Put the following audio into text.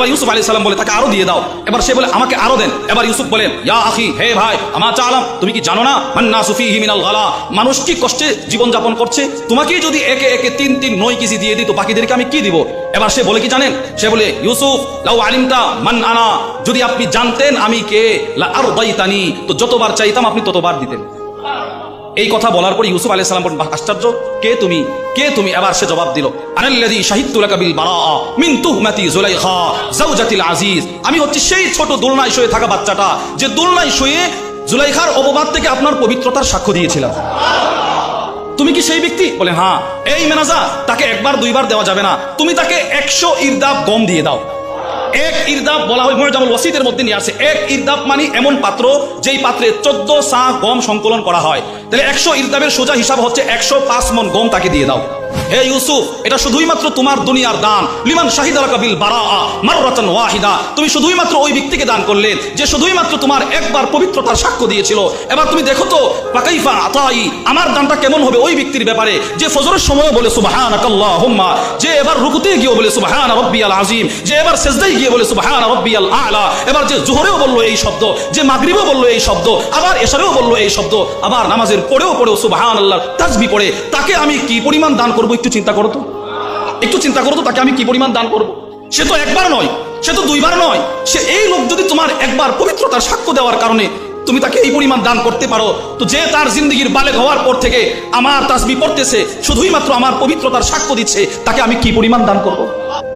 এবার ইউসুফ আলাইহিস সালাম বলে তাকে আরো দিয়ে দাও। এবার সে বলে আমাকে আরো দেন। এবার ইউসুফ বলেন ইয়া আখি, হে ভাই, আমা চালাম, তুমি কি জানো না মান্নাসু ফীহি মিনাল গালা, মানুষ কি কষ্টে জীবন যাপন করছে, তোমাকে যদি একে একে 3 9 কেজি দিয়ে দিত, বাকিদেরকে আমি কি দিব? এবার সে বলে কি জানেন, সে বলে ইউসুফ লাউ আলিমতা মান আনা, যদি আপনি জানতেন আমি কে, লা আরদাইতানি, তো যতবার চাইতাম আপনি ততবার দিতেন। এই কথা বলার পর ইউসুফ আলাইহিস সালাম বলেন আশ্চর্য, কে তুমি, কে তুমি? এবার সে জবাব দিল আনাল্লাযী শাহিদতু লাকা বিল বারাআ মিন তুহমাতি যুলাইখা যাওজাতিল আজিজ, আমি হচ্ছে সেই ছোট দোলনায় শুয়ে থাকা বাচ্চাটা যে দোলনায় শুয়ে জুলাইখার অপবাদ থেকে আপনার পবিত্রতার সাক্ষ্য দিয়েছিলাম। তুমি কি সেই ব্যক্তি? বলে হ্যাঁ। এই মেনাজা, তাকে একবার দুইবার দেওয়া যাবে না, তুমি তাকে 100 ইরদাব গম দিয়ে দাও। এক ইরদাব বলা হয় মুজামুল ওয়াসিদের মধ্যে নিয়ে আসে, এক ইরদাব মানে এমন পাত্র যেই পাত্রে 14 সা গম সংকলন করা হয়। তাহলে 100 ইরদাবের সোজা হিসাব হচ্ছে 105 মন গম তাকে দিয়ে দাও। হে ইউসুফ, এটা শুধুই মাত্র তোমার দুনিয়ার দান, লিমান শাহিদা লাকা বিল বারাআ মাররাতান ওয়াহিদা, তুমি শুধুই মাত্র ওই ব্যক্তিকে দান করলেন যে শুধুই মাত্র তোমার একবার পবিত্রতার সাক্ষ্য দিয়েছিল। এবার তুমি দেখো তো ফাকাইফা আতাই, আমার দানটা কেমন হবে ওই ব্যক্তির ব্যাপারে যে ফজরের সময় বলে সুবহানাকাল্লাহুম্মা, যে এবার রুকুতে গিয়ে বলে সুবহানা রাব্বিয়াল আযীম, যে এবার সিজদায় গিয়ে বলে সুবহানা রাব্বিয়াল আ'লা, এবার যে জোহরেও বললো এই শব্দ, যে মাগরিবেও বললো এই শব্দ, আবার এশারেও বললো এই শব্দ, আবার নামাজের পড়েও সুবহানাল্লাহর তাসবিহ পড়ে, তাকে আমি কি পরিমাণ দান করব? একটু চিন্তা করো তো, একটু চিন্তা করো তো, তাকে আমি কি পরিমাণ দান করব? সে তো একবার নয়, সে তো দুইবার নয়, সে এই লোক যদি তোমার একবার পবিত্রতার সাক্ষ্য দেওয়ার কারণে তুমি তাকে এই পরিমাণ দান করতে পারো, তো যে তার জিন্দগির বালেগ হওয়ার পর থেকে আমার তাসবিহ পড়তেছে, শুধুই মাত্র আমার পবিত্রতার সাক্ষ্য দিচ্ছে, তাকে আমি কি পরিমাণ দান করব?